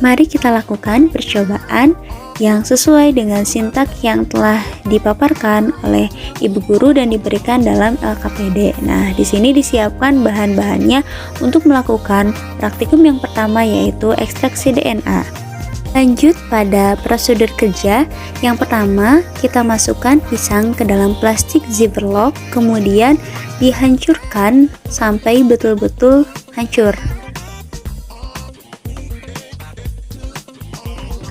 Mari kita lakukan percobaan yang sesuai dengan sintak yang telah dipaparkan oleh Ibu Guru dan diberikan dalam LKPD. Nah, di sini disiapkan bahan-bahannya untuk melakukan praktikum yang pertama, yaitu ekstraksi DNA. Lanjut pada prosedur kerja. Yang pertama, kita masukkan pisang ke dalam plastik ziplock, kemudian dihancurkan sampai betul-betul hancur.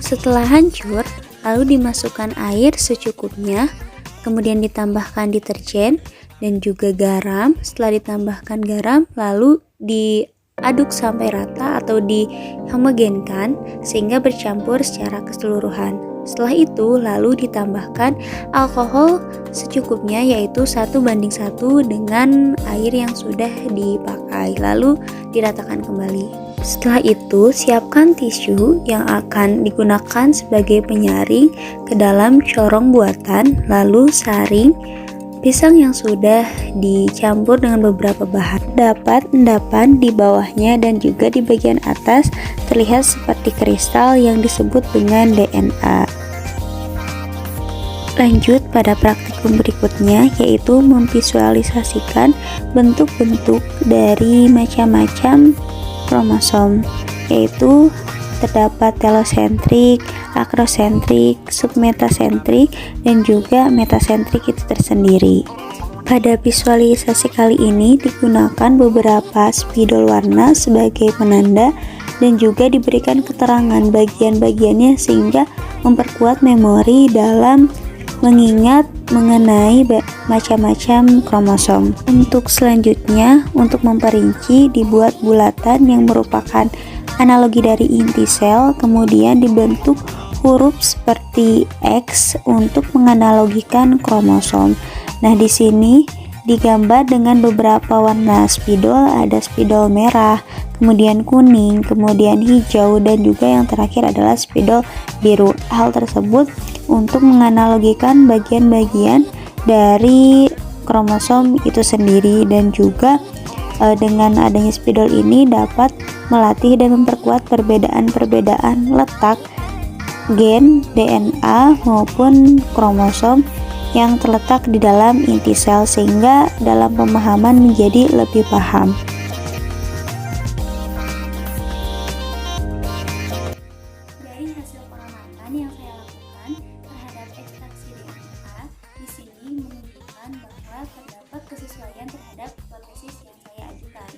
Setelah hancur, lalu dimasukkan air secukupnya, kemudian ditambahkan deterjen dan juga garam. Setelah ditambahkan garam, lalu diaduk sampai rata atau dihomogenkan sehingga bercampur secara keseluruhan. Setelah itu, lalu ditambahkan alkohol secukupnya, yaitu 1:1 dengan air yang sudah dipakai, lalu diratakan kembali. Setelah itu, siapkan tisu yang akan digunakan sebagai penyaring ke dalam corong buatan, lalu saring pisang yang sudah dicampur dengan beberapa bahan. Dapat endapan di bawahnya dan juga di bagian atas terlihat seperti kristal yang disebut dengan DNA. Lanjut pada praktikum berikutnya, yaitu memvisualisasikan bentuk-bentuk dari macam-macam kromosom, yaitu terdapat telosentrik, akrosentrik, submetasentrik, dan juga metasentrik itu tersendiri. Pada visualisasi kali ini digunakan beberapa spidol warna sebagai penanda dan juga diberikan keterangan bagian-bagiannya sehingga memperkuat memori dalam mengingat mengenai macam-macam kromosom. Untuk selanjutnya, untuk memperinci, dibuat bulatan yang merupakan analogi dari inti sel, kemudian dibentuk huruf seperti X untuk menganalogikan kromosom. Nah, di sini digambar dengan beberapa warna spidol, ada spidol merah, kemudian kuning, kemudian hijau, dan juga yang terakhir adalah spidol biru. Hal tersebut untuk menganalogikan bagian-bagian dari kromosom itu sendiri, dan juga dengan adanya spidol ini dapat melatih dan memperkuat perbedaan-perbedaan letak gen, DNA maupun kromosom yang terletak di dalam inti sel sehingga dalam pemahaman menjadi lebih paham. Dari hasil pengamatan yang saya lakukan terhadap ekstraksi DNA, di sini menunjukkan bahwa terdapat kesesuaian terhadap hipotesis yang saya ajukan.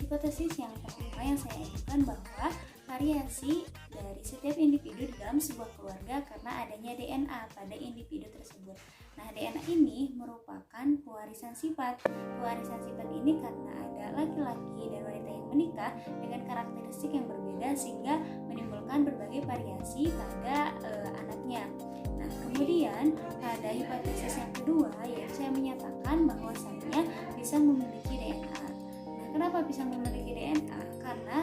Hipotesis yang pertama yang saya ajukan bahwa variasi dari setiap individu di dalam sebuah keluarga karena adanya DNA pada individu tersebut. Nah, DNA ini merupakan pewarisan sifat. Pewarisan sifat ini karena ada laki-laki dan wanita yang menikah dengan karakteristik yang berbeda sehingga menimbulkan berbagai variasi pada anaknya. Nah, kemudian pada hipotesis yang kedua, yaitu saya menyatakan bahwasanya pisang memiliki DNA. Nah, kenapa pisang memiliki DNA? Karena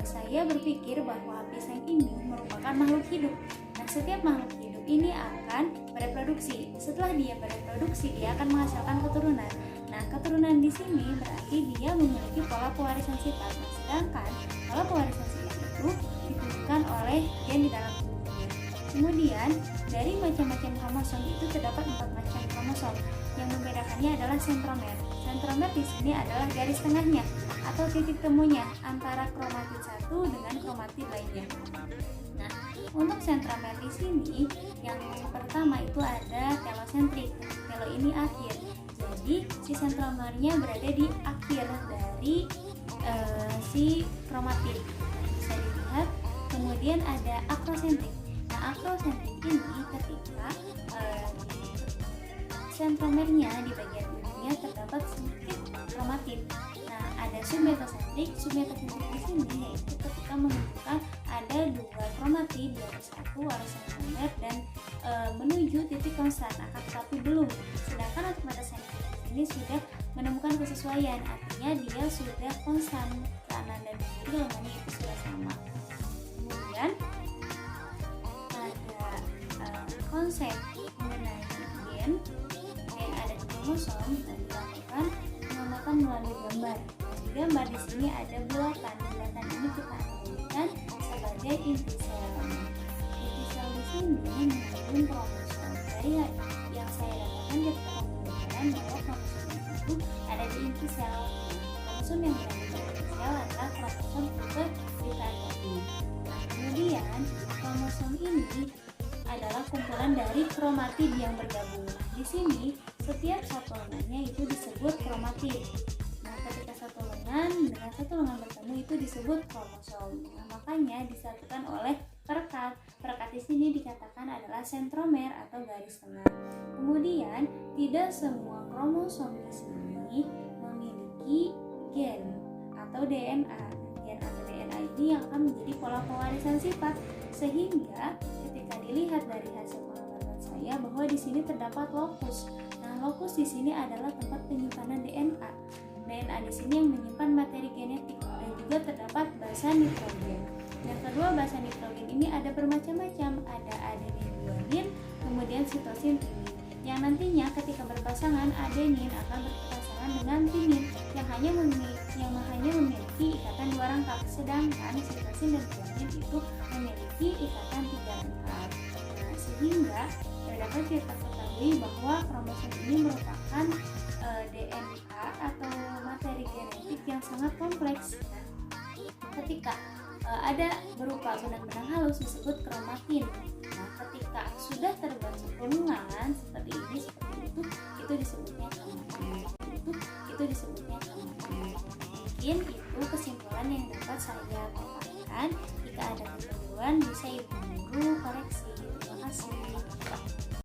saya berpikir bahwa pisang ini merupakan makhluk hidup. Nah, setiap makhluk hidup ini akan bereproduksi. Setelah dia bereproduksi, dia akan menghasilkan keturunan. Nah, keturunan di sini berarti dia memiliki pola pewarisan sifat. Nah, sedangkan pola pewarisan sifat itu ditentukan oleh gen di dalam tubuhnya. Kemudian, dari macam-macam kromosom itu terdapat 4 macam kromosom. Yang membedakannya adalah sentromer. Sentromer di sini adalah garis tengahnya atau titik temunya antara kromatid satu dengan kromatid lainnya. Nah, untuk sentromer di sini yang pertama itu ada telosentrik. Telo ini akhir. Jadi si sentromernya berada di akhir dari si kromatid. Bisa dilihat. Kemudian ada akrosentrik. Nah, akrosentrik ini ketika sentromernya di bagian ujungnya terdapat sedikit kromatid. Nah, ada submetasentrik. Submetasentrik di sini yaitu ketika menunjukkan ada 2 kromatid di atas satu arus sentromer dan menuju titik konstan, akan tetapi belum. Sedangkan untuk metasentrik ini sudah menemukan kesesuaian, artinya dia sudah konstan kanan dan kiri lengannya itu sudah sama. Kemudian ada konsep mengenai gen yang ada di kromosom dan dilakukan pengamatan melalui gambar. di gambar di sini ada bulatan. Bulatan ini kita artikan sebagai inti sel. Inti sel di sini mengandung kromosom. Dari yang saya dapatkan kita pembelajaran bahwa kromosom itu ada di inti sel. Kromosom yang berada di inti sel adalah kromosom tipe eukaryotik. Nah, kemudian kromosom ini adalah kumpulan dari kromatid yang bergabung. Di sini setiap satu lengannya itu disebut kromatid. Nah, ketika satu lengan dengan satu lengan bertemu itu disebut kromosom. Nah, makanya disatukan oleh perekat. Perekat di sini dikatakan adalah sentromer atau garis tengah. Kemudian tidak semua kromosom di sini memiliki gen atau DNA. Gen atau DNA ini yang akan menjadi pola pewarisan sifat, sehingga ketika dilihat dari hasil pengamatan saya bahwa di sini terdapat lokus. Nah, lokus di sini adalah tempat penyimpanan DNA. DNA di sini yang menyimpan materi genetik dan juga terdapat basa nitrogen. Yang kedua, basa nitrogen ini ada bermacam-macam, ada adenin guanin, kemudian sitosin timin. Yang nantinya ketika berpasangan adenin akan berpasangan dengan timin yang hanya memiliki ikatan 2 rangkap, sedangkan sitosin dan guanin itu memiliki ikatan 3 rangkap. Nah, sehingga dapat kita ketahui bahwa kromosom ini merupakan DNA atau materi genetik yang sangat kompleks. Ketika ada berupa benang-benang halus disebut kromatin. Nah, ketika sudah terbentuk lengan